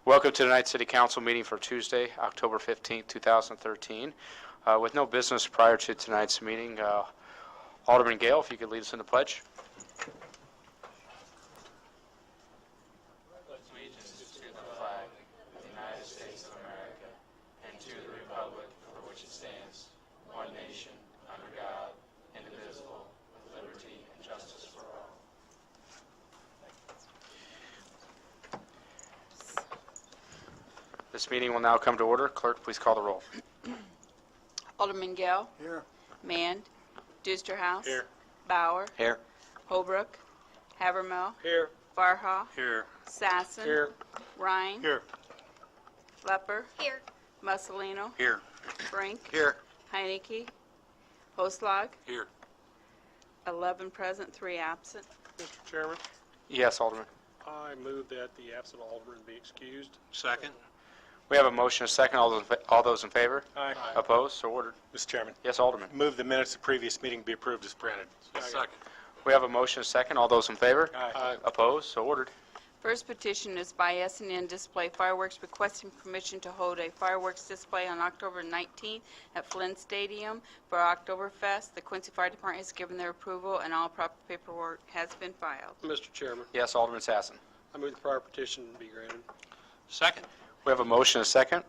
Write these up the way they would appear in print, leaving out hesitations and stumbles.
Welcome to tonight's City Council meeting for Tuesday, October 15th, 2013. With no business prior to tonight's meeting, Alderman Gale, if you could lead us in the pledge. Allegiance to the flag of the United States of America and to the republic for which it stands, one nation, under God, indivisible, with liberty and justice for all. This meeting will now come to order. Clerk, please call the roll. Alderman Gale. Here. Mann. Dusterhouse. Here. Bauer. Here. Holbrook. Havermill. Here. Farha. Here. Sassen. Here. Rhine. Here. Lepper. Here. Mussolino. Here. Brink. Here. Heineke. Hoslag. Here. 11 present, 3 absent. Mr. Chairman, Yes, Alderman. I move that the absent alderman be excused. Second. We have a motion and a second. All those in favor? Aye. Opposed? So ordered. Mr. Chairman, Yes, Alderman. move the minutes of previous meeting be approved as printed. Second. We have a motion and a second. All those in favor? Aye. Opposed? So ordered. First petition is by S&N Display Fireworks requesting permission to hold a fireworks display on October 19th at Flynn Stadium for Oktoberfest. The Quincy Fire Department has given their approval and all proper paperwork has been filed. Mr. Chairman, Yes, Alderman Sassen. I move the prior petition be granted. Second. We have a motion and a second.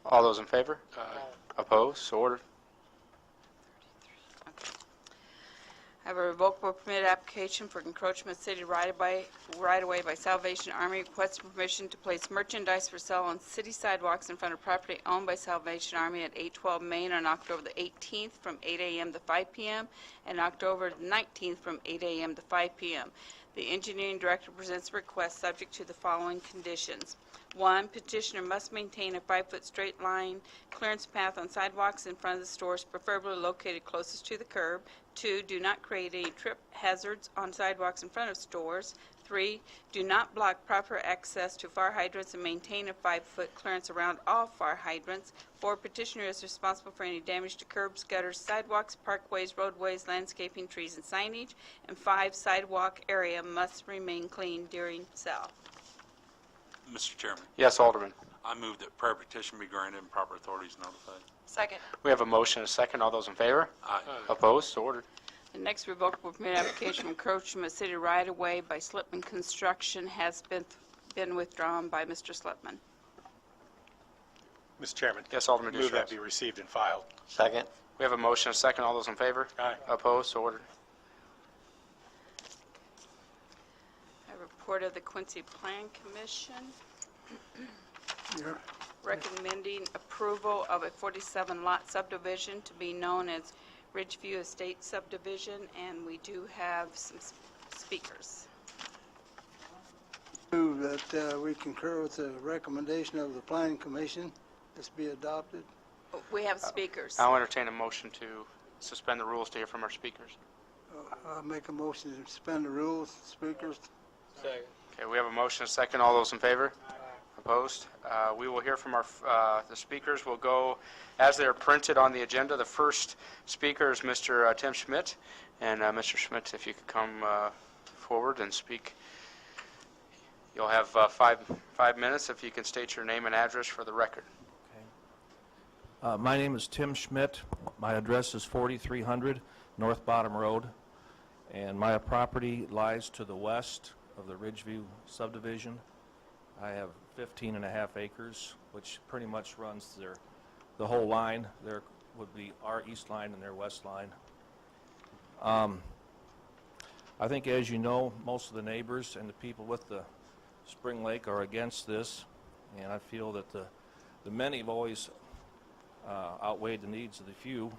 All those in favor? Aye. Opposed? So ordered. I have a revocable permit application for encroachment city right-of-way by Salvation Army, requesting permission to place merchandise for sale on city sidewalks in front of property owned by Salvation Army at 812 Main on October the 18th from 8 a.m. to 5 p.m. and October the 19th from 8 a.m. to 5 p.m. The engineering director presents a request subject to the following conditions. 1, petitioner must maintain a 5-foot straight line clearance path on sidewalks in front of the stores, preferably located closest to the curb. 2, do not create any trip hazards on sidewalks in front of stores. 3, do not block proper access to fire hydrants and maintain a 5-foot clearance around all fire hydrants. 4, petitioner is responsible for any damage to curbs, gutters, sidewalks, parkways, roadways, landscaping, trees, and signage. And 5, sidewalk area must remain clean during sale. Mr. Chairman, Yes, Alderman. I move that prior petition be granted and proper authorities notified. Second. We have a motion and a second. All those in favor? Aye. Opposed? So ordered. The next revocable permit application for encroachment city right-of-way by Slipman Construction has been withdrawn by Mr. Slipman. Mr. Chairman, Yes, Alderman move that Dustrass. be received and filed. Second. We have a motion and a second. All those in favor? Aye. Opposed? So ordered. A report of the Quincy Plan Commission recommending approval of a 47-lot subdivision to be known as Ridgeview Estate Subdivision, and we do have some speakers. Move that we concur with the recommendation of the Planning Commission. This be adopted. We have speakers. I'll entertain a motion to suspend the rules to hear from our speakers. I'll make a motion to suspend the rules. Speakers. Second. Okay, we have a motion and a second. All those in favor? Opposed? We will hear from the speakers. We'll go as they're printed on the agenda. The first speaker is Mr. Tim Schmidt. And Mr. Schmidt, if you could come forward and speak. You'll have 5 minutes if you can state your name and address for the record. My name is Tim Schmidt. My address is 4300 North Bottom Road, and my property lies to the west of the Ridgeview subdivision. I have 15.5 acres, which pretty much runs the whole line. There would be our east line and their west line. I think, as you know, most of the neighbors and the people with the Spring Lake are against this, and I feel that the many have always outweighed the needs of the few.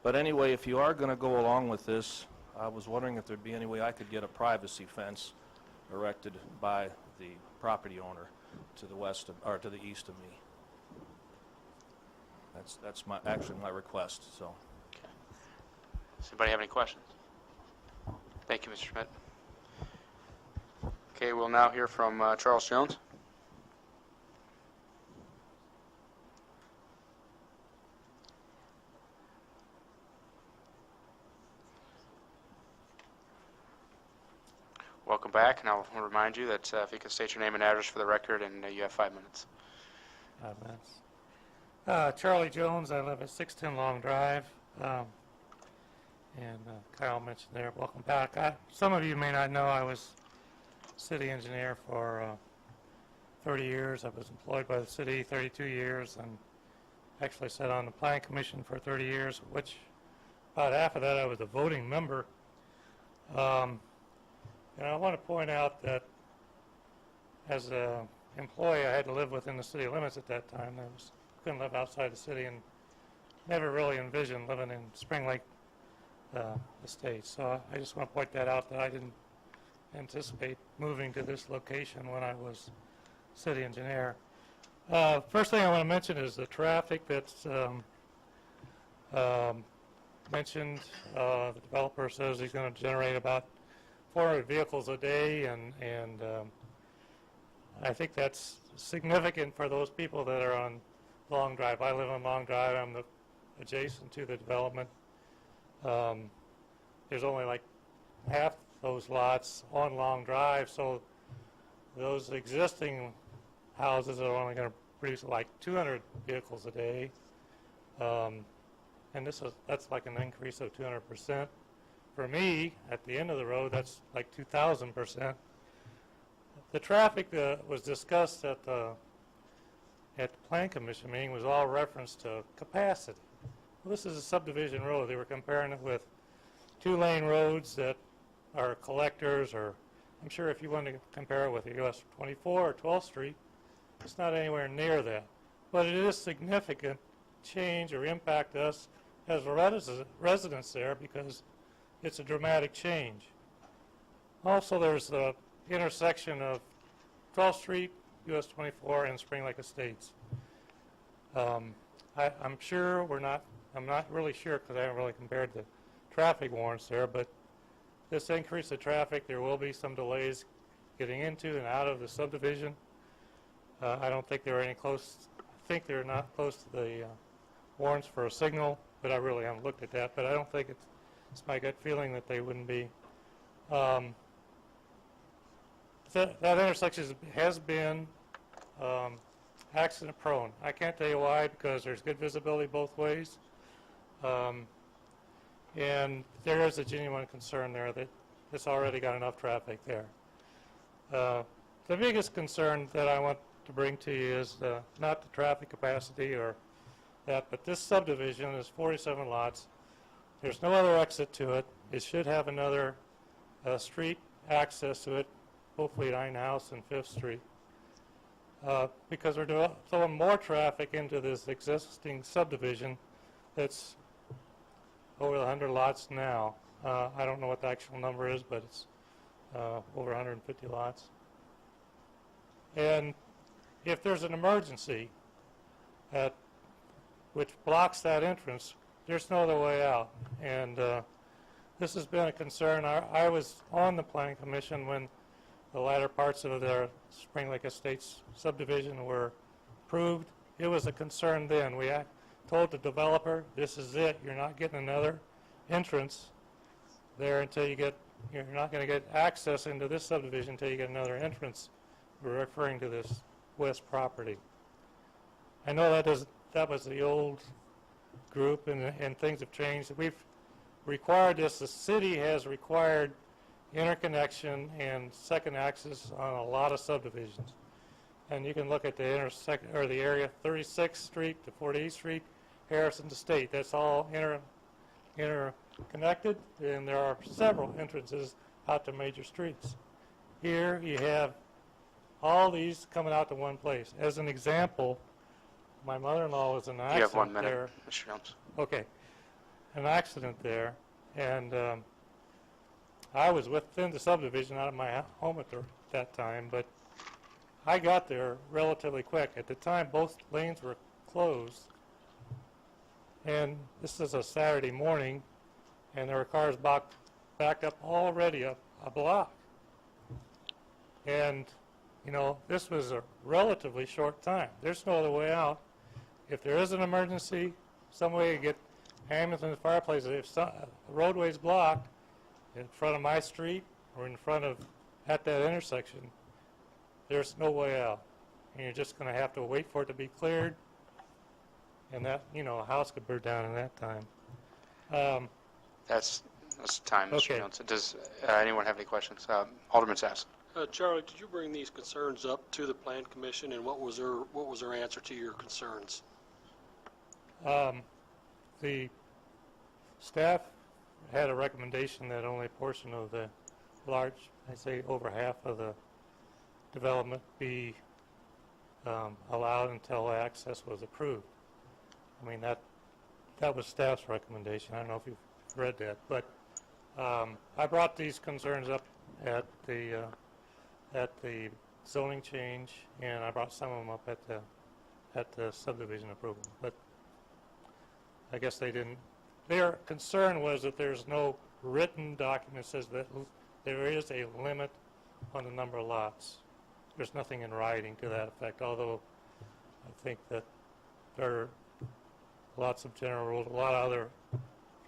But anyway, if you are going to go along with this, I was wondering if there'd be any way I could get a privacy fence erected by the property owner to the west of, or to the east of me. That's actually my request. So. Okay. Does anybody have any questions? Thank you, Mr. Schmidt. Okay, we'll now hear from Charles Jones. Welcome back, and I'll remind you that if you could state your name and address for the record, and you have 5 minutes. Charlie Jones, I live at 610 Long Drive, and Kyle mentioned there, welcome back. Some of you may not know I was city engineer for 30 years. I was employed by the city 32 years, and actually sat on the planning commission for 30 years, which about half of that I was a voting member. And I want to point out that as an employee, I had to live within the city limits at that time. Couldn't live outside the city, and never really envisioned living in Spring Lake Estates. So I just want to point that out, that I didn't anticipate moving to this location when I was city engineer. First thing I want to mention is the traffic that's mentioned. The developer says he's going to generate about 400 vehicles a day, and I think that's significant for those people that are on Long Drive. I live on Long Drive. I'm adjacent to the development. There's only like half those lots on Long Drive, so those existing houses are only going to produce like 200 vehicles a day, and that's like an increase of 200%. For me, at the end of the road, that's like 2,000%. The traffic that was discussed at the Plan Commission meeting was all reference to capacity. Well, this is a subdivision road. They were comparing it with 2-lane roads that are collectors, or I'm sure if you want to compare it with US 24 or 12th Street, it's not anywhere near that. But it is significant change or impact us as residents there, because it's a dramatic change. Also, there's the intersection of 12th Street, US 24, and Spring Lake Estates. I'm sure I'm not really sure, because I haven't really compared the traffic warrants there, but this increase of traffic, there will be some delays getting into and out of the subdivision. I don't think they're any close. I think they're not close to the warrants for a signal, but I really haven't looked at that. But I don't think it's my gut feeling that they wouldn't be. That intersection has been accident prone. I can't tell you why, because there's good visibility both ways. And there is a genuine concern there that it's already got enough traffic there. The biggest concern that I want to bring to you is not the traffic capacity or that, but this subdivision is 47 lots. There's no other exit to it. It should have another street access to it, hopefully at Nine House and 5th Street. Because we're throwing more traffic into this existing subdivision that's over 100 lots now. I don't know what the actual number is, but it's over 150 lots. And if there's an emergency which blocks that entrance, there's no other way out. And this has been a concern. I was on the Planning Commission when the latter parts of their Spring Lake Estates subdivision were approved. It was a concern then. We told the developer, this is it. You're not getting another entrance there until you're not going to get access into this subdivision until you get another entrance. We're referring to this west property. I know that was the old group, and things have changed. We've required this. The city has required interconnection and second access on a lot of subdivisions. And you can look at the the area 36th Street to 48th Street, Harrison to State. That's all interconnected, and there are several entrances out to major streets. Here you have all these coming out to one place. As an example, my mother-in-law was in an accident there. You have 1 minute, Mr. Jones. Okay, an accident there, and I was within the subdivision, out of my home at that time, but I got there relatively quick. At the time, both lanes were closed, and this is a Saturday morning, and there were cars backed up already a block. And, you know, this was a relatively short time. There's no other way out. If there is an emergency, some way to get ambulance and fireplace, if the roadway's blocked in front of my street or in front of at that intersection, there's no way out. And you're just going to have to wait for it to be cleared, and that, you know, a house could burn down in that time. That's time, Mr. Okay. Jones. Does anyone have any questions? Alderman Sass. Charlie, did you bring these concerns up to the Plan Commission, and what was their answer to your concerns? The staff had a recommendation that only a portion of the large, I say over half of the development be allowed until access was approved. I mean, that was staff's recommendation. I don't know if you've read that, but I brought these concerns up at the zoning change, and I brought some of them up at the subdivision approval. But I guess they didn't. Their concern was that there's no written document that says that there is a limit on the number of lots. There's nothing in writing to that effect, although I think that there are lots of general rules. A lot of other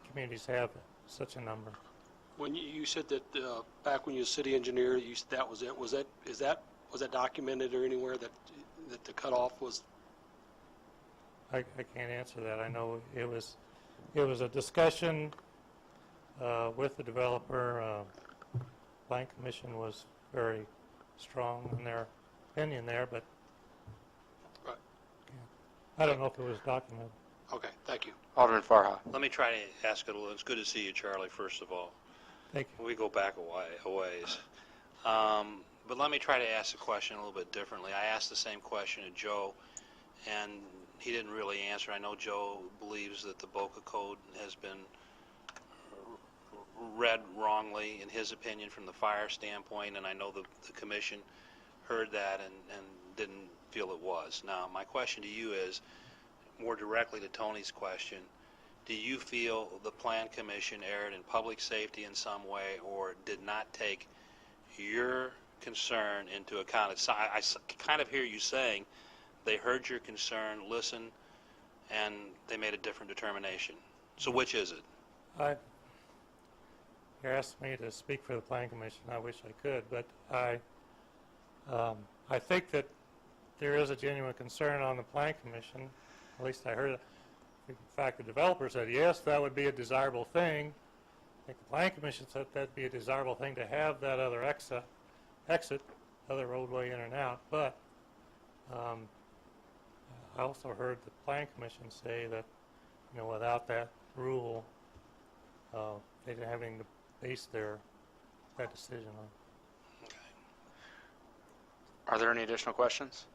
communities have such a number. When you said that back when you were city engineer, you said that was it. Was that documented or anywhere that the cutoff was? I can't answer that. I know it was a discussion with the developer. Plan Commission was very strong in their opinion there, but Right. yeah, I don't know if it was documented. Okay, thank you. Alderman Farha. Let me try to ask it a little. It's good to see you, Charlie, first of all. Thank you. We go back a ways. But let me try to ask the question a little bit differently. I asked the same question to Joe, and he didn't really answer. I know Joe believes that the Boca Code has been read wrongly, in his opinion, from the fire standpoint, and I know the commission heard that and didn't feel it was. Now, my question to you is, more directly to Tony's question, do you feel the Plan Commission erred in public safety in some way or did not take your concern into account? I kind of hear you saying they heard your concern, listened, and they made a different determination. So which is it? You asked me to speak for the Plan Commission. I wish I could, but I think that there is a genuine concern on the Plan Commission. At least I heard it. In fact, the developer said, yes, that would be a desirable thing. I think the Plan Commission said that'd be a desirable thing to have that other exit, other roadway in and out. But I also heard the Plan Commission say that, you know, without that rule, they didn't have anything to base that decision on. Okay. Are there any additional questions?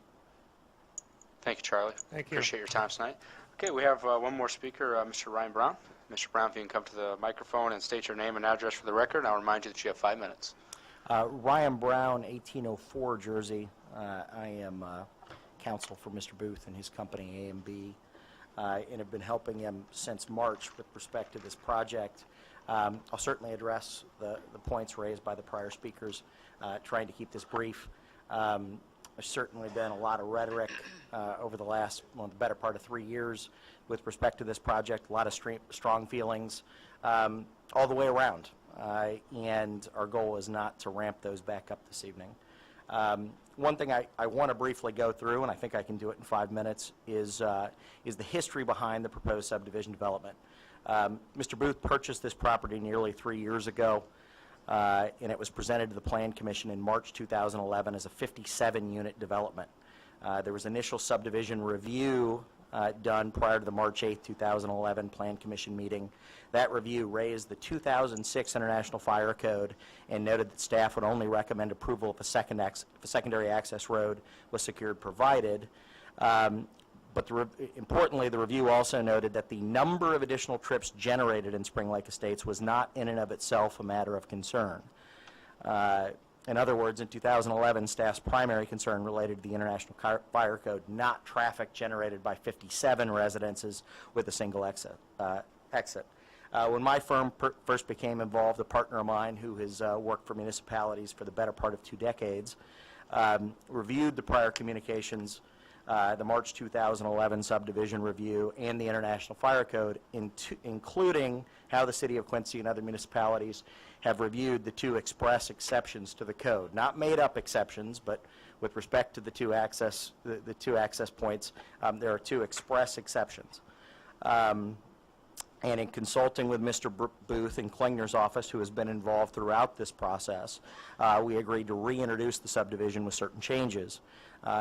Thank you, Charlie. Thank you. Appreciate your time tonight. Okay, we have one more speaker, Mr. Ryan Brown. Mr. Brown, if you can come to the microphone and state your name and address for the record, I'll remind you that you have 5 minutes. Ryan Brown, 1804 Jersey. I am counsel for Mr. Booth and his company, A&B, and have been helping him since March with respect to this project. I'll certainly address the points raised by the prior speakers, trying to keep this brief. There's certainly been a lot of rhetoric over the last, the better part of 3 years with respect to this project, a lot of strong feelings all the way around. And our goal is not to ramp those back up this evening. One thing I want to briefly go through, and I think I can do it in 5 minutes, is the history behind the proposed subdivision development. Mr. Booth purchased this property nearly 3 years ago, and it was presented to the Plan Commission in March 2011 as a 57-unit development. There was initial subdivision review done prior to the March 8, 2011 Plan Commission meeting. That review raised the 2006 International Fire Code and noted that staff would only recommend approval if a secondary access road was secured provided. But importantly, the review also noted that the number of additional trips generated in Spring Lake Estates was not in and of itself a matter of concern. In other words, in 2011, staff's primary concern related to the International Fire Code, not traffic generated by 57 residences with a single exit. When my firm first became involved, a partner of mine who has worked for municipalities for the better part of 2 decades reviewed the prior communications the March 2011 subdivision review, and the International Fire Code, including how the City of Quincy and other municipalities have reviewed the two express exceptions to the code. Not made-up exceptions, but with respect to the two access points, there are two express exceptions. And in consulting with Mr. Booth in Klingner's office, who has been involved throughout this process, we agreed to reintroduce the subdivision with certain changes.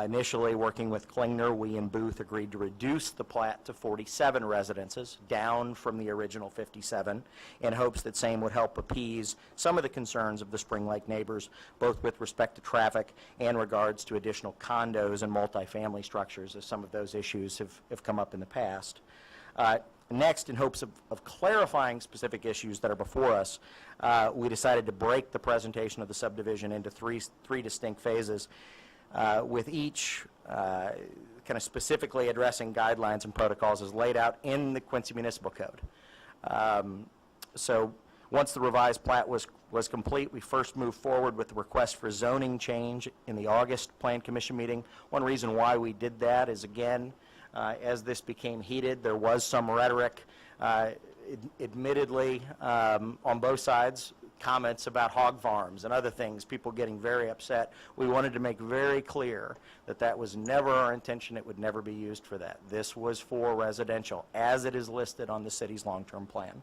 Initially, working with Klingner, we and Booth agreed to reduce the plat to 47 residences, down from the original 57, in hopes that same would help appease some of the concerns of the Spring Lake neighbors, both with respect to traffic and regards to additional condos and multifamily structures, as some of those issues have come up in the past. Next, in hopes of clarifying specific issues that are before us, we decided to break the presentation of the subdivision into three distinct phases, with each kind of specifically addressing guidelines and protocols as laid out in the Quincy Municipal Code. So once the revised plat was complete, we first moved forward with the request for zoning change in the August Plan Commission meeting. One reason why we did that is, again, as this became heated, there was some rhetoric, admittedly, on both sides, comments about hog farms and other things, people getting very upset. We wanted to make very clear that that was never our intention. It would never be used for that. This was for residential, as it is listed on the city's long-term plan.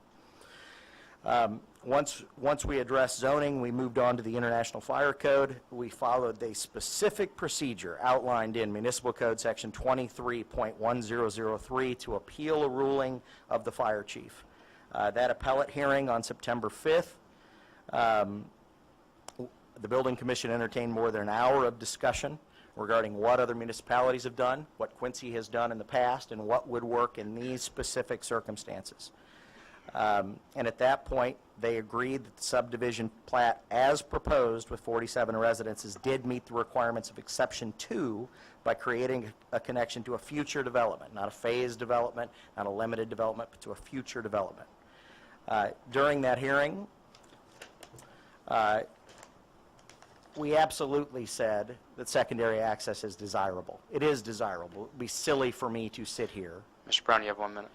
Once we addressed zoning, we moved on to the International Fire Code. We followed the specific procedure outlined in Municipal Code Section 23.1003 to appeal a ruling of the fire chief. That appellate hearing on September 5th, the Building Commission entertained more than an hour of discussion regarding what other municipalities have done, what Quincy has done in the past, and what would work in these specific circumstances. And at that point, they agreed that the subdivision plat as proposed with 47 residences did meet the requirements of Exception 2 by creating a connection to a future development, not a phased development, not a limited development, but to a future development. During that hearing, we absolutely said that secondary access is desirable. It is desirable. It would be silly for me to sit here Mr. Brown, you have 1 minute.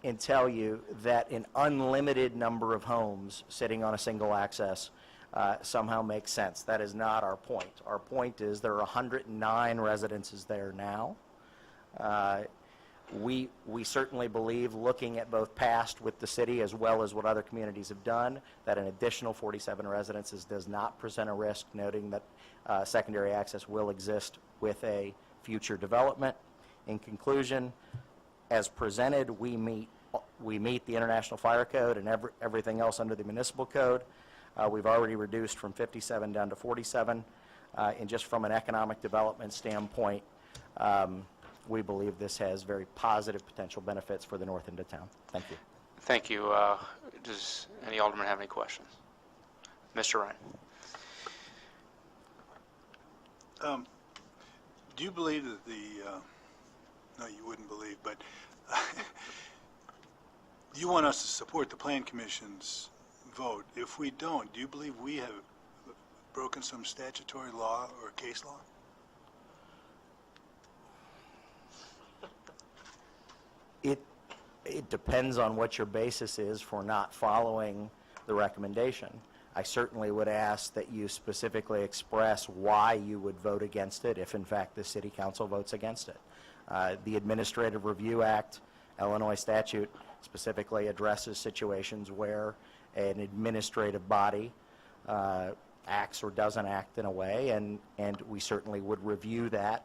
and tell you that an unlimited number of homes sitting on a single access somehow makes sense. That is not our point. Our point is there are 109 residences there now. We certainly believe, looking at both past with the city as well as what other communities have done, that an additional 47 residences does not present a risk, noting that secondary access will exist with a future development. In conclusion, as presented, we meet the International Fire Code and everything else under the Municipal Code. We've already reduced from 57 down to 47, and just from an economic development standpoint, we believe this has very positive potential benefits for the north end of town. Thank you. Thank you. Does any alderman have any questions? Mr. Ryan. Do you believe that no, you wouldn't believe, but you want us to support the Plan Commission's vote. If we don't, do you believe we have broken some statutory law or case law? It depends on what your basis is for not following the recommendation. I certainly would ask that you specifically express why you would vote against it if, in fact, the City Council votes against it. The Administrative Review Act, Illinois statute, specifically addresses situations where an administrative body acts or doesn't act in a way, and we certainly would review that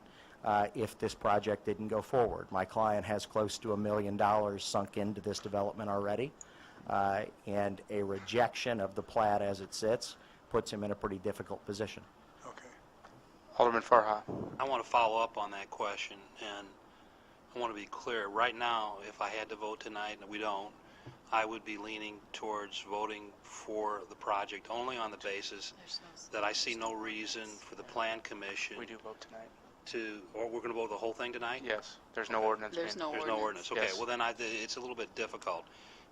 if this project didn't go forward. My client has close to $1 million sunk into this development already, and a rejection of the plat as it sits puts him in a pretty difficult position. Okay. Alderman Farha. I want to follow up on that question, and I want to be clear. Right now, if I had to vote tonight, and we don't, I would be leaning towards voting for the project only on the basis that I see no reason for the Plan Commission We do vote tonight. or we're going to vote the whole thing tonight? Yes. There's no ordinance. There's being- no There's no ordinance. Okay, Yes. well then it's a little bit difficult.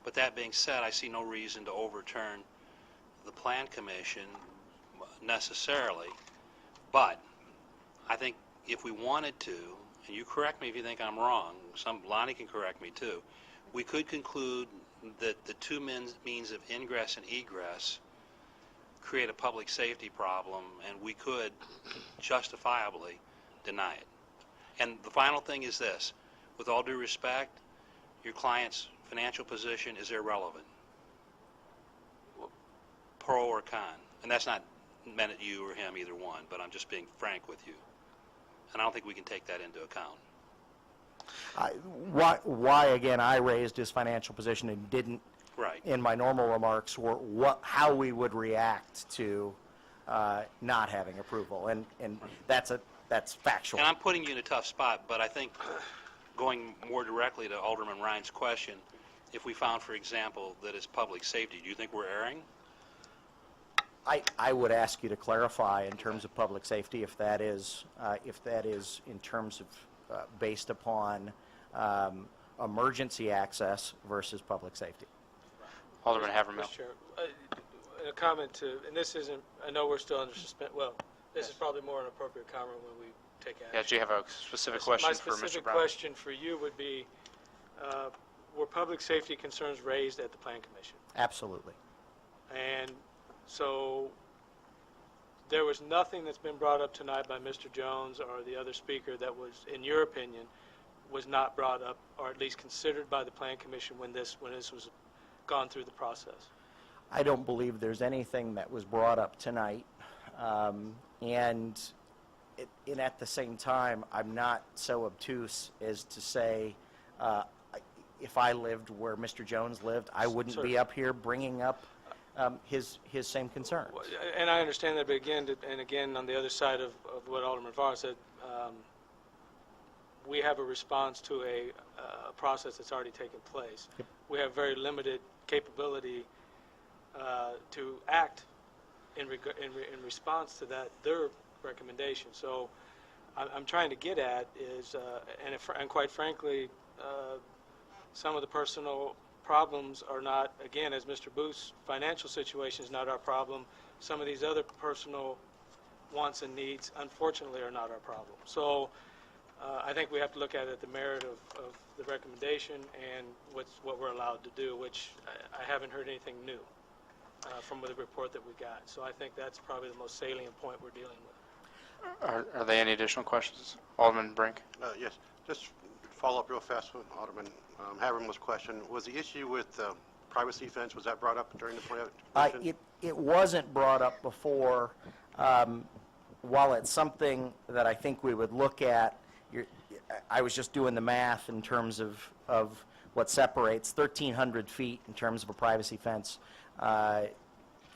But that being said, I see no reason to overturn the Plan Commission necessarily. But I think if we wanted to, and you correct me if you think I'm wrong, Lonnie can correct me too, we could conclude that the two means of ingress and egress create a public safety problem, and we could justifiably deny it. And the final thing is this: with all due respect, your client's financial position is irrelevant, pro or con. And that's not meant at you or him, either one, but I'm just being frank with you. And I don't think we can take that into account. Why again, I raised his financial position and didn't Right. in my normal remarks were how we would react to not having approval. And that's factual. And I'm putting you in a tough spot, but I think going more directly to Alderman Ryan's question, if we found, for example, that it's public safety, do you think we're erring? I would ask you to clarify in terms of public safety if that is in terms of based upon emergency access versus public safety. Alderman Havermill. Mr. Chair, a comment to, and this isn't, I know we're still under well, this is probably more an appropriate comment when we take action. Yeah, do you have a specific question for Mr. Brown? My specific question for you would be, were public safety concerns raised at the Plan Commission? Absolutely. And so there was nothing that's been brought up tonight by Mr. Jones or the other speaker that was, in your opinion, was not brought up or at least considered by the Plan Commission when this was gone through the process? I don't believe there's anything that was brought up tonight. And at the same time, I'm not so obtuse as to say if I lived where Mr. Jones lived, I wouldn't be up here bringing up his same concerns. And I understand that, but again, on the other side of what Alderman Farr said, we have a response to a process that's already taken place. Yep. We have very limited capability to act in response to their recommendation. So I'm trying to get at is, and quite frankly, some of the personal problems are not, again, as Mr. Booth's financial situation is not our problem, some of these other personal wants and needs, unfortunately, are not our problem. So I think we have to look at it, the merit of the recommendation and what we're allowed to do, which I haven't heard anything new from the report that we got. So I think that's probably the most salient point we're dealing with. Are there any additional questions? Alderman Brink? Yes, just follow up real fast with Alderman Havermill's question. Was the issue with privacy fence, was that brought up during the plan? It wasn't brought up before. While it's something that I think we would look at, I was just doing the math in terms of what separates 1,300 feet in terms of a privacy fence.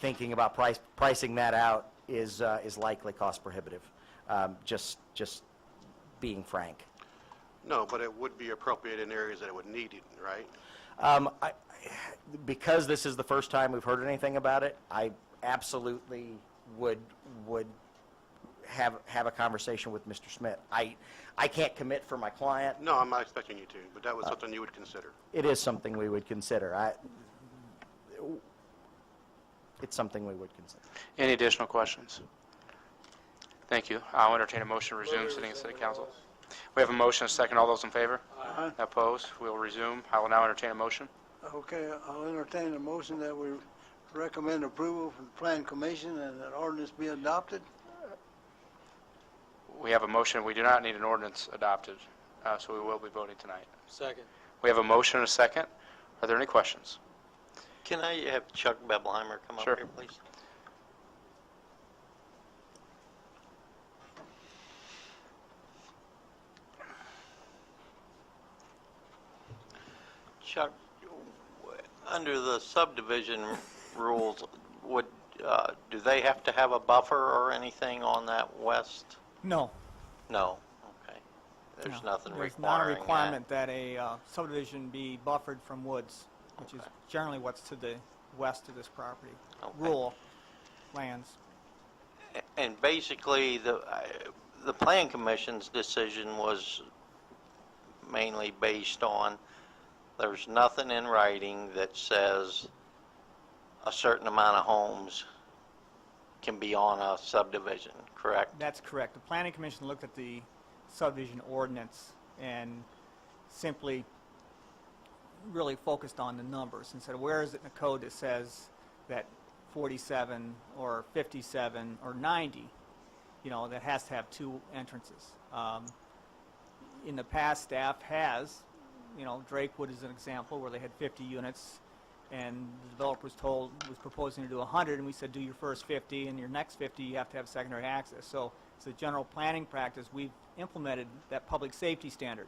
Thinking about pricing that out is likely cost prohibitive. Just being frank. No, but it would be appropriate in areas that it would need it, right? Because this is the first time we've heard anything about it, I absolutely would have a conversation with Mr. Schmidt. I can't commit for my client. No, I'm not expecting you to, but that was something you would consider. It is something we would consider. It's something we would consider. Any additional questions? Thank you. I'll entertain a motion to resume sitting in City Council. We have a motion, a second. All those in favor? Aye. Opposed? We will resume. I will now entertain a motion. Okay, I'll entertain a motion that we recommend approval from the Plan Commission and that ordinance be adopted. We have a motion. We do not need an ordinance adopted, so we will be voting tonight. Second. We have a motion and a second. Are there any questions? Can I have Chuck Bebelheimer come Sure. up here, please? Chuck, under the subdivision rules, do they have to have a buffer or anything on that west? No. No. Okay. There's no. nothing There's not a requiring requirement that a subdivision be buffered from woods, which is generally what's to the west of this property. Okay. Rural lands. And basically, the Plan Commission's decision was mainly based on there's nothing in writing that says a certain amount of homes can be on a subdivision, correct? That's correct. The Planning Commission looked at the subdivision ordinance and simply really focused on the numbers and said, where is it in the code that says that 47 or 57 or 90, that has to have 2 entrances? In the past, staff has, Drakewood is an example where they had 50 units, and the developer was proposing to do 100, and we said, do your first 50, and your next 50, you have to have secondary access. So it's a general planning practice. We've implemented that public safety standard.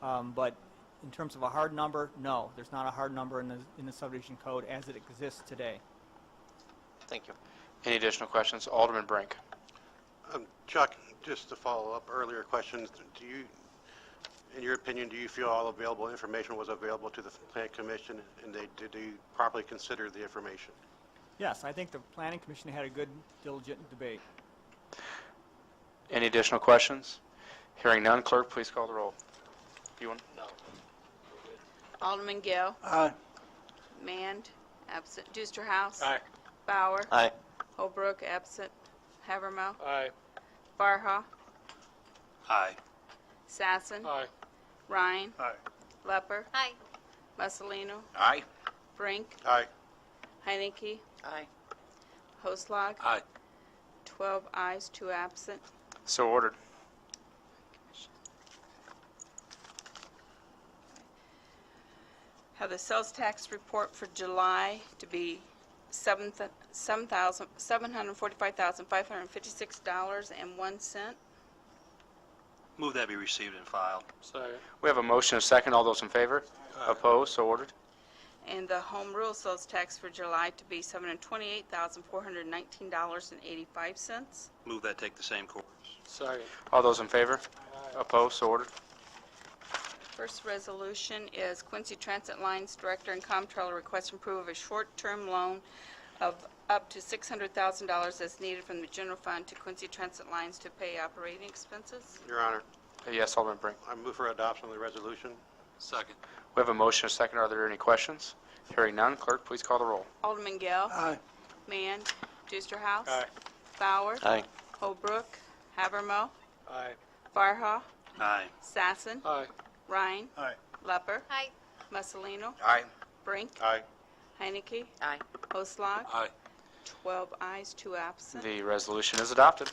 But in terms of a hard number, no, there's not a hard number in the subdivision code as it exists today. Thank you. Any additional questions? Alderman Brink. Chuck, just to follow up earlier questions, in your opinion, do you feel all available information was available to the Plan Commission, and did they properly consider the information? Yes, I think the Planning Commission had a good, diligent debate. Any additional questions? Hearing none, clerk, please call the roll. You want? No. Alderman Gale. Aye. Mand, absent. Dusterhouse. Aye. Bauer. Aye. Holbrook, absent. Havermill. Aye. Farha. Aye. Sassen. Aye. Ryan. Aye. Lepper. Aye. Mussolino. Aye. Brink. Aye. Heinecke. Aye. Hoslag. Aye. 12 ayes, 2 absent. So ordered. Have the sales tax report for July to be $745,556.01. Move that be received and filed. Second. We have a motion and a second. All those in favor? Opposed? So ordered. And the home rule sales tax for July to be $728,419.85. Move that take the same course. Second. All those in favor? Opposed? So ordered. First resolution is Quincy Transit Lines Director and Comptroller requesting approval of a short-term loan of up to $600,000 as needed from the general fund to Quincy Transit Lines to pay operating expenses. Your Honor, Yes, Alderman Brink. I move for adoption of the resolution. Second. We have a motion and a second. Are there any questions? Hearing none, clerk, please call the roll. Alderman Gale. Aye. Mand. Dusterhouse. Aye. Bauer. Aye. Holbrook. Havermill. Aye. Farha. Aye. Sassen. Aye. Ryan. Aye. Lepper. Aye. Mussolino. Aye. Brink. Aye. Heinecke. Aye. Hoslag. Aye. 12 ayes, 2 absent. The resolution is adopted.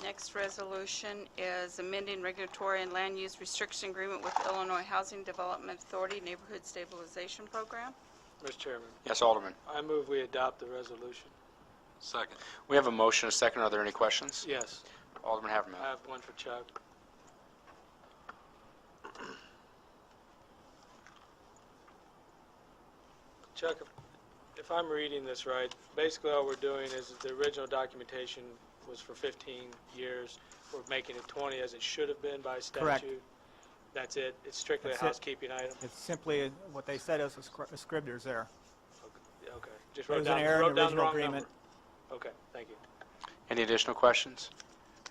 Next resolution is amending regulatory and land use restriction agreement with Illinois Housing Development Authority Neighborhood Stabilization Program. Mr. Chairman, Yes, Alderman. I move we adopt the resolution. Second. We have a motion and a second. Are there any questions? Yes. Alderman Havermill. I have one for Chuck. Chuck, if I'm reading this right, basically all we're doing is the original documentation was for 15 years. We're making it 20 as it should have been by statute. Correct. That's it? It's strictly That's a it. housekeeping item? It's simply what they said as a scribblers there. Okay. Just There wrote was down, an error in wrote the down the original wrong agreement. number. Okay, thank you. Any additional questions?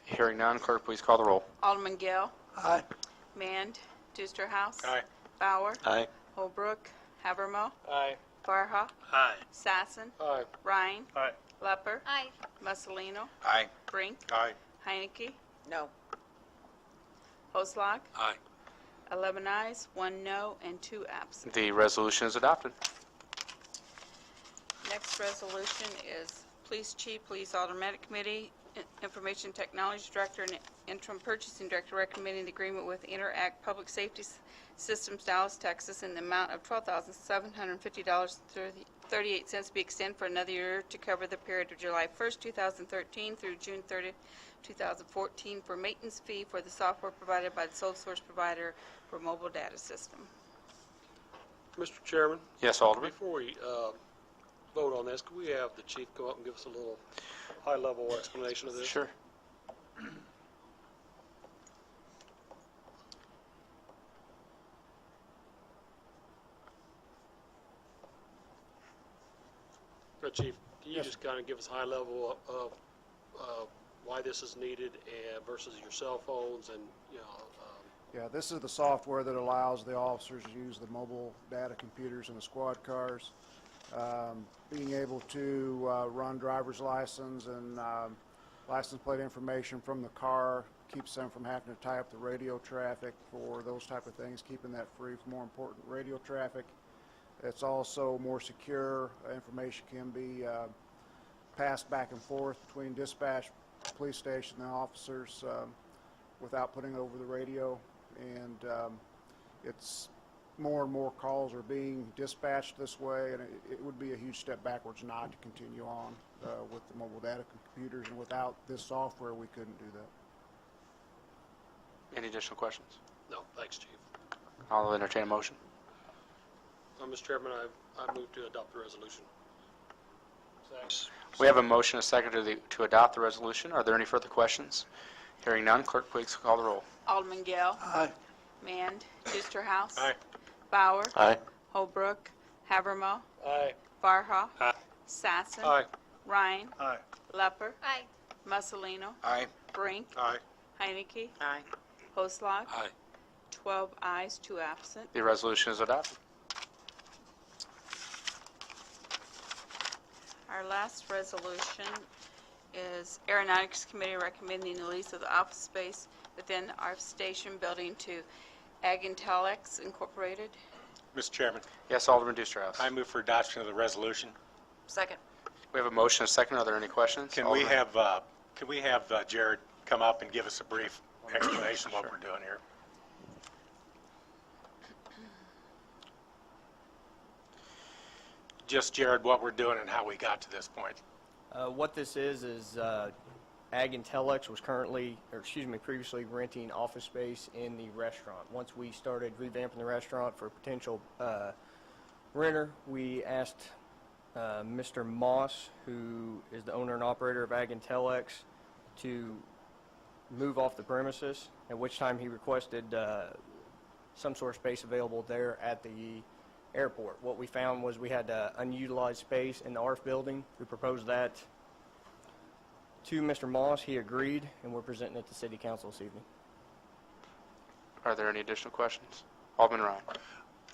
Hearing none, clerk, please call the roll. Alderman Gale. Aye. Mand. Dusterhouse. Aye. Bauer. Aye. Holbrook. Havermill. Aye. Farha. Aye. Sassen. Aye. Ryan. Aye. Lepper. Aye. Mussolino. Aye. Brink. Aye. Heinecke. No. Hoslag. Aye. 11 ayes, 1 no, and 2 absent. The resolution is adopted. Next resolution is Police Chief, Police Automatic Committee, Information Technology Director, and Interim Purchasing Director recommending the agreement with Interact Public Safety Systems, Dallas, Texas, in the amount of $12,750.38 be extended for another year to cover the period of July 1st, 2013 through June 30th, 2014 for maintenance fee for the software provided by the sole source provider for mobile data system. Mr. Chairman, Yes, Alderman. before we vote on this, could we have the chief go up and give us a little high-level explanation of this? Sure. Chief, can you just kind of give us a high level of why this is needed and versus your cell phones and, Yeah, this is the software that allows the officers to use the mobile data computers in the squad cars, being able to run driver's license and license plate information from the car, keeps them from having to tie up the radio traffic for those type of things, keeping that free for more important radio traffic. It's also more secure. Information can be passed back and forth between dispatch, police station, and officers without putting it over the radio. And it's more and more calls are being dispatched this way, and it would be a huge step backwards not to continue on with the mobile data computers. And without this software, we couldn't do that. Any additional questions? No, thanks, Chief. I'll entertain a motion. Mr. Chairman, I move to adopt the resolution. We have a motion, a second to adopt the resolution. Are there any further questions? Hearing none, clerk, please call the roll. Alderman Gale. Aye. Mand. Dusterhouse. Aye. Bauer. Aye. Holbrook. Havermill. Aye. Farha. Aye. Sassen. Aye. Ryan. Aye. Lepper. Aye. Mussolino. Aye. Brink. Aye. Heinecke. Aye. Hoslag. Aye. 12 ayes, 2 absent. The resolution is adopted. Our last resolution is Aeronautics Committee recommending the lease of the office space within our station building to Agintelex Incorporated. Mr. Chairman, Yes, Alderman Dusterhouse. I move for adoption of the resolution. Second. We have a motion, a second. Are there any questions? Can we have Jared come up and give us a brief explanation of what we're doing here? Just, Jared, what we're doing and how we got to this point. What this is Ag Intellect was previously renting office space in the restaurant. Once we started revamping the restaurant for a potential renter, we asked Mr. Moss, who is the owner and operator of Ag Intellect, to move off the premises, at which time he requested some sort of space available there at the airport. What we found was we had unutilized space in the ARF building. We proposed that to Mr. Moss. He agreed, and we're presenting it to City Council this evening. Are there any additional questions? Alderman Ryan.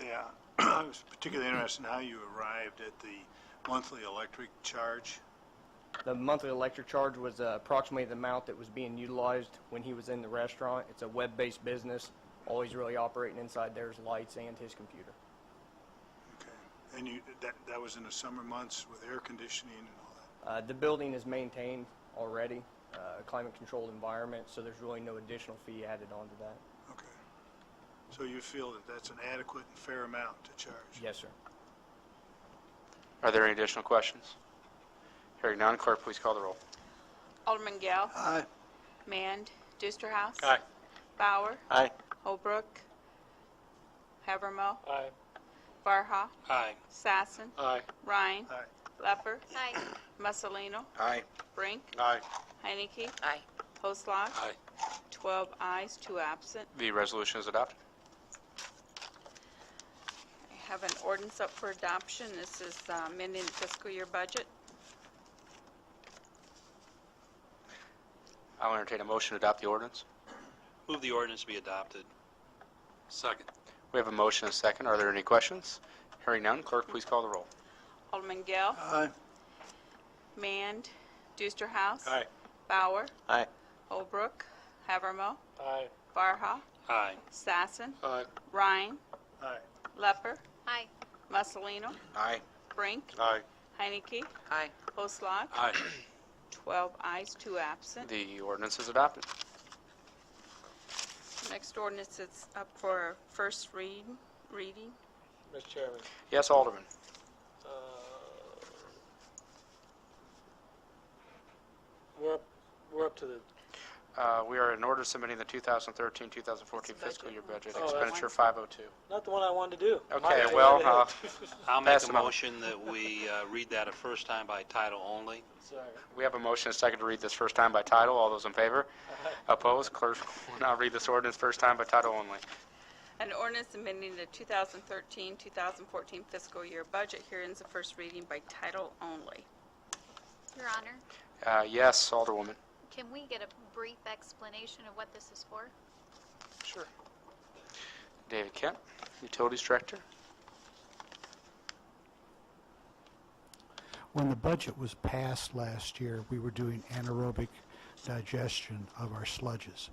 Yeah, I was particularly interested in how you arrived at the monthly electric charge. The monthly electric charge was approximately the amount that was being utilized when he was in the restaurant. It's a web-based business. All he's really operating inside there is lights and his computer. Okay, and that was in the summer months with air conditioning and all that? The building is maintained already, a climate-controlled environment, so there's really no additional fee added onto that. Okay. So you feel that that's an adequate and fair amount to charge? Yes, sir. Are there any additional questions? Hearing none, clerk, please call the roll. Alderman Gale. Aye. Mand. Dusterhouse. Aye. Bauer. Aye. Holbrook. Havermill. Aye. Farha. Aye. Sassen. Aye. Ryan. Aye. Lepper. Aye. Mussolino. Aye. Brink. Aye. Heinecke. Aye. Hoslag. Aye. 12 ayes, 2 absent. The resolution is adopted. I have an ordinance up for adoption. This is amending the fiscal year budget. I'll entertain a motion to adopt the ordinance. Move the ordinance be adopted. Second. We have a motion, a second. Are there any questions? Hearing none, clerk, please call the roll. Alderman Gale. Aye. Mand. Dusterhouse. Aye. Bauer. Aye. Holbrook. Havermill. Aye. Farha. Aye. Sassen. Aye. Ryan. Aye. Lepper. Aye. Mussolino. Aye. Brink. Aye. Heinecke. Aye. Hoslag. Aye. 12 ayes, 2 absent. The ordinance is adopted. Next ordinance is up for first reading. Mr. Chairman, Yes, Alderman. we're up to the, We are in order submitting the 2013-2014 fiscal year budget, Oh, that's expenditure 502. not the one I wanted to do. Okay, My well, bad. I'll make Pass a them out. motion that we read that a first time by title only. Sorry. we have a motion, a second to read this first time by title. All those in favor? Opposed? Clerk will now read this ordinance first time by title only. An ordinance amending the 2013-2014 fiscal year budget. Herein is the first reading by title only. Your Honor, Yes, Alderwoman. can we get a brief explanation of what this is for? Sure. David Kemp, Utilities Director. When the budget was passed last year, we were doing anaerobic digestion of our sludges.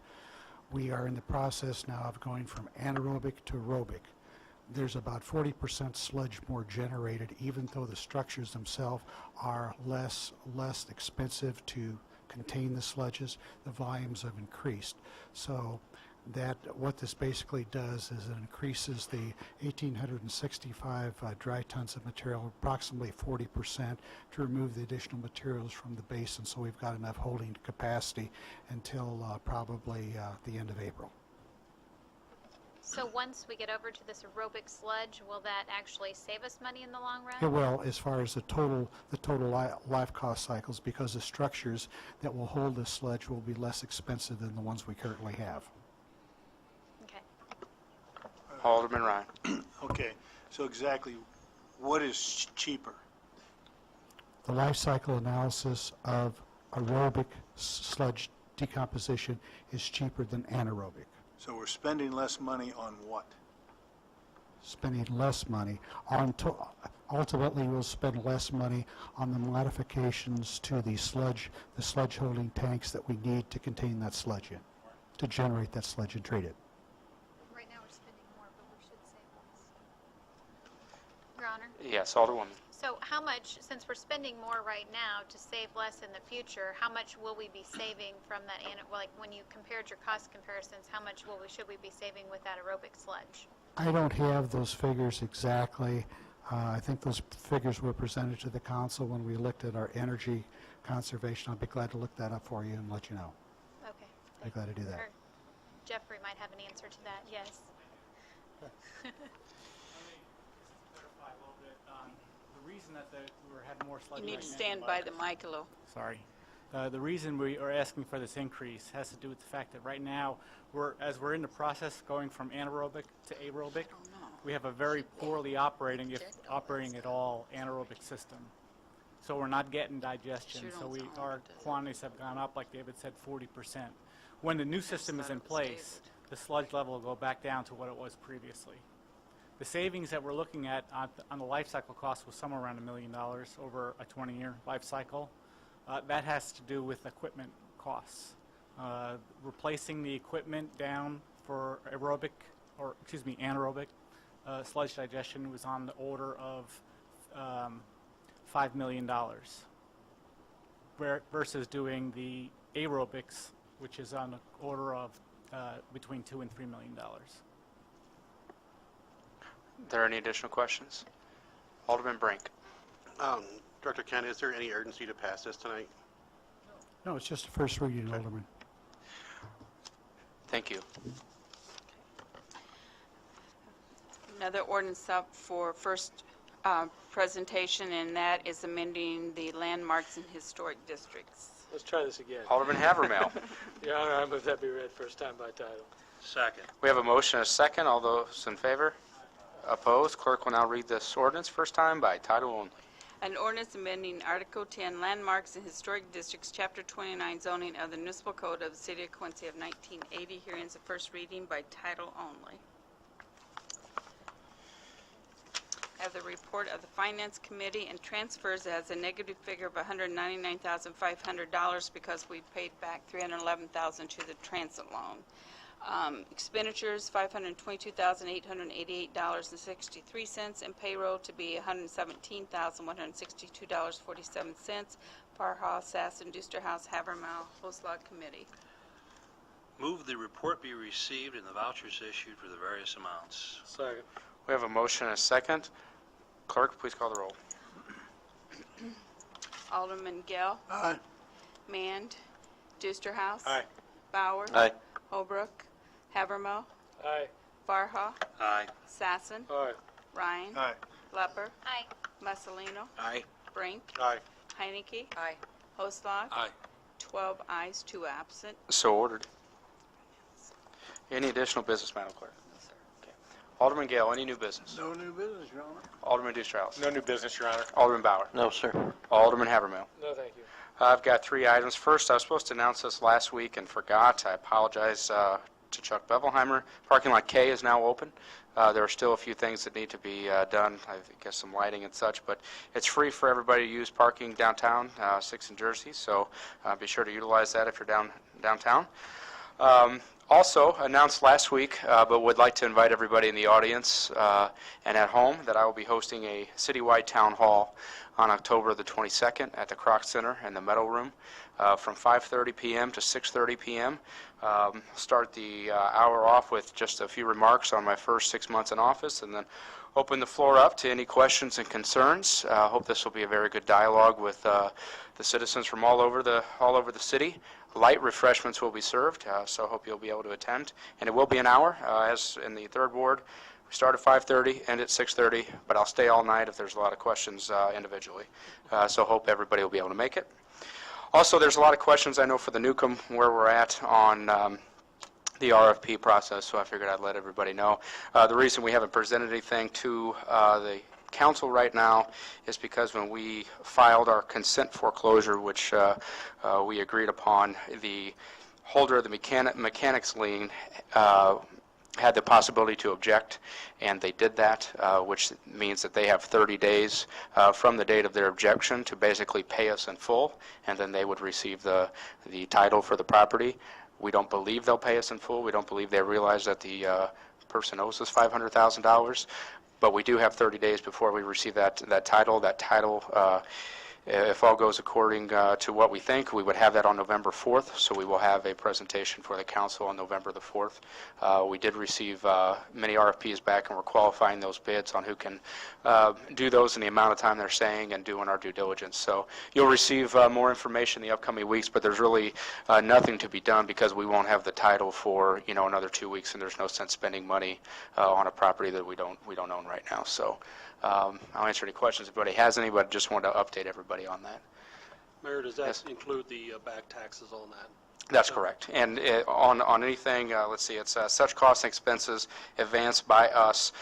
We are in the process now of going from anaerobic to aerobic. There's about 40% sludge more generated, even though the structures themselves are less expensive to contain the sludges. The volumes have increased. So that what this basically does is it increases the 1,865 dry tons of material approximately 40% to remove the additional materials from the basin, so we've got enough holding capacity until probably the end of April. So once we get over to this aerobic sludge, will that actually save us money in the long run? It will, as far as the total life cost cycles, because the structures that will hold this sludge will be less expensive than the ones we currently have. Okay. Alderman Ryan. Okay, so exactly what is cheaper? The life cycle analysis of aerobic sludge decomposition is cheaper than anaerobic. So we're spending less money on what? Spending less money on, ultimately we'll spend less money on the modifications to the sludge holding tanks that we need to contain that sludge in, to generate that sludge and treat it. Right now we're spending more, but we should save less. Your Honor? Yes, Alderwoman. So how much, since we're spending more right now to save less in the future, how much will we be saving from that, like when you compared your cost comparisons, how much should we be saving with that aerobic sludge? I don't have those figures exactly. I think those figures were presented to the council when we looked at our energy conservation. I'll be glad to look that up for you and let you know. Okay. I'd be glad to do that. Or Jeffrey might have an answer to that, yes. The reason that we're having more sludge You need right to now- stand by the mic a little. Sorry. The reason we are asking for this increase has to do with the fact that right now, as we're in the process going from anaerobic to aerobic, we have a very poorly operating, if operating at all, anaerobic system. So we're not getting digestion. So our quantities have gone up, like David said, 40%. When the new system is in place, the sludge level will go back down to what it was previously. The savings that we're looking at on the life cycle cost was somewhere around $1 million over a 20-year life cycle. That has to do with equipment costs. Replacing the equipment down for anaerobic sludge digestion was on the order of $5 million, versus doing the aerobics, which is on the order of between $2 and $3 million. Are there any additional questions? Alderman Brink. Director Kent, is there any urgency to pass this tonight? No, it's just a first reading, Alderman. Thank you. Another ordinance up for first presentation, and that is amending the landmarks in historic districts. Let's try this again. Alderman Havermill. Your Honor, I move that be read first time by title. Second. We have a motion and a second. All those in favor? Opposed? Clerk will now read this ordinance first time by title only. An ordinance amending Article 10, Landmarks in Historic Districts, Chapter 29, Zoning of the Municipal Code of the City of Quincy of 1980. Herein is the first reading by title only. Have the report of the Finance Committee, and transfers as a negative figure of $199,500 because we paid back $311,000 to the transit loan. Expenditures, $522,888.63, and payroll to be $117,162.47. Farha, Sassen, Duster House, Havermill, Hoslag Committee. Move the report be received and the vouchers issued for the various amounts. Second. We have a motion and a second. Clerk, please call the roll. Alderman Gale. Aye. Mand. Duster House. Aye. Bauer. Aye. Holbrook. Havermill. Aye. Farha. Aye. Sassen. Aye. Ryan. Aye. Lepper. Aye. Mussolino. Aye. Brink. Aye. Heinecke. Aye. Hoslag. Aye. 12 ayes, 2 absent. So ordered. Any additional business, Madam Clerk? Okay. Alderman Gale, any new business? No new business, Your Honor. Alderman Dustraus. No new business, Your Honor. Alderman Bauer. No, sir. Alderman Havermill. No, thank you. I've got 3 items. First, I was supposed to announce this last week and forgot. I apologize to Chuck Bevelheimer. Parking lot K is now open. There are still a few things that need to be done, I guess some lighting and such, but it's free for everybody to use parking downtown, 6th and Jersey, so be sure to utilize that if you're downtown. Also announced last week, but would like to invite everybody in the audience and at home that I will be hosting a citywide town hall on October the 22nd at the Kroc Center in the Meadow Room from 5:30 p.m. to 6:30 p.m. Start the hour off with just a few remarks on my first 6 months in office, and then open the floor up to any questions and concerns. I hope this will be a very good dialogue with the citizens from all over the city. Light refreshments will be served, so I hope you'll be able to attend. And it will be an hour, as in the third ward. We start at 5:30, end at 6:30, but I'll stay all night if there's a lot of questions individually. So hope everybody will be able to make it. Also, there's a lot of questions I know for the Newcomb where we're at on the RFP process, so I figured I'd let everybody know. The reason we haven't presented anything to the council right now is because when we filed our consent foreclosure, which we agreed upon, the holder of the mechanics lien had the possibility to object, and they did that, which means that they have 30 days from the date of their objection to basically pay us in full, and then they would receive the title for the property. We don't believe they'll pay us in full. We don't believe they realize that the person owes us $500,000. But we do have 30 days before we receive that title. That title, if all goes according to what we think, we would have that on November 4th, so we will have a presentation for the council on November the 4th. We did receive many RFPs back, and we're qualifying those bids on who can do those in the amount of time they're saying and doing our due diligence. So you'll receive more information in the upcoming weeks, but there's really nothing to be done because we won't have the title for another 2 weeks, and there's no sense spending money on a property that we don't own right now. So I'll answer any questions if anybody has any, but just wanted to update everybody on that. Mayor, does that Yes. include the back taxes on that? That's correct. And on anything, let's see, it's such costs and expenses advanced by us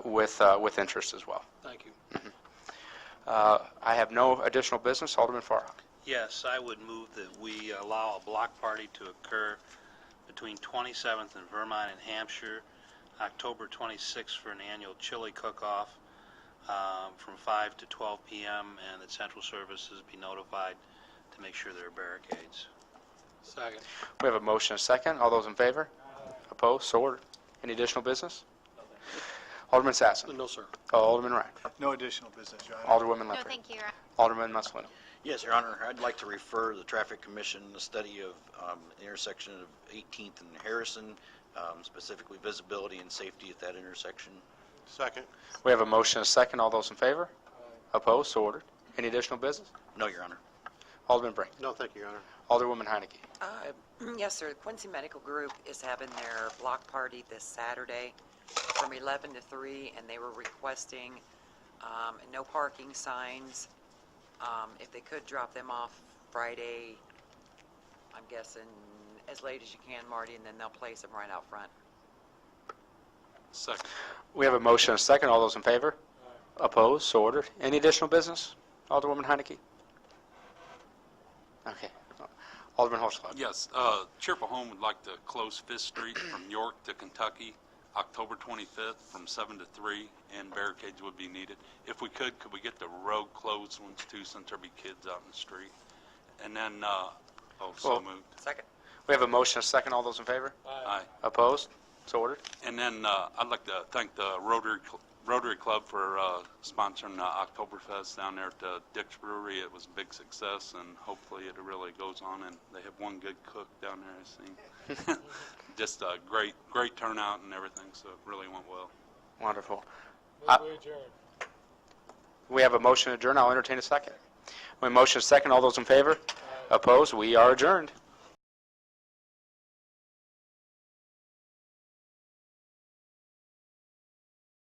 with interest as well. Thank you. I have no additional business. Alderman Farah. Yes, I would move that we allow a block party to occur between 27th and Vermont and Hampshire, October 26th for an annual chili cook-off from 5 to 12 p.m., and that central services be notified to make sure there are barricades. Second. We have a motion and a second. All those in favor? Opposed? So ordered. Any additional business? Alderman Sassen. No, sir. Alderman Ryan. No additional business, Your Honor. Alderwoman No, Lefferts. thank you, Your Honor. Alderman Maslino. Yes, Your Honor. I'd like to refer the Traffic Commission the study of intersection of 18th and Harrison, specifically visibility and safety at that intersection. Second. We have a motion and a second. All those in favor? Opposed? So ordered. Any additional business? No, Your Honor. Alderman Brink. No, thank you, Your Honor. Alderwoman Heineke. Yes, sir. The Quincy Medical Group is having their block party this Saturday from 11 to 3, and they were requesting no parking signs. If they could drop them off Friday, I'm guessing as late as you can, Marty, and then they'll place them right out front. Second. We have a motion and a second. All those in favor? Opposed? So ordered. Any additional business? Alderwoman Heineke. Okay. Alderman Holschlag. Yes, Cheerful Home would like to close 5th Street from York to Kentucky, October 25th from 7 to 3, and barricades would be needed. If we could we get the road closed ones too, since there'll be kids out in the street? And then, so moved. Second. We have a motion and a second. All those in favor? Aye. Opposed? So ordered. And then I'd like to thank the Rotary Club for sponsoring the Oktoberfest down there at the Dick's Brewery. It was a big success, and hopefully it really goes on. And they have one good cook down there, I've seen. Just a great turnout and everything, so it really went well. Wonderful. Move to adjourn. We have a motion to adjourn. I'll entertain a second. We have a motion and a second. All those in favor? Opposed? We are adjourned.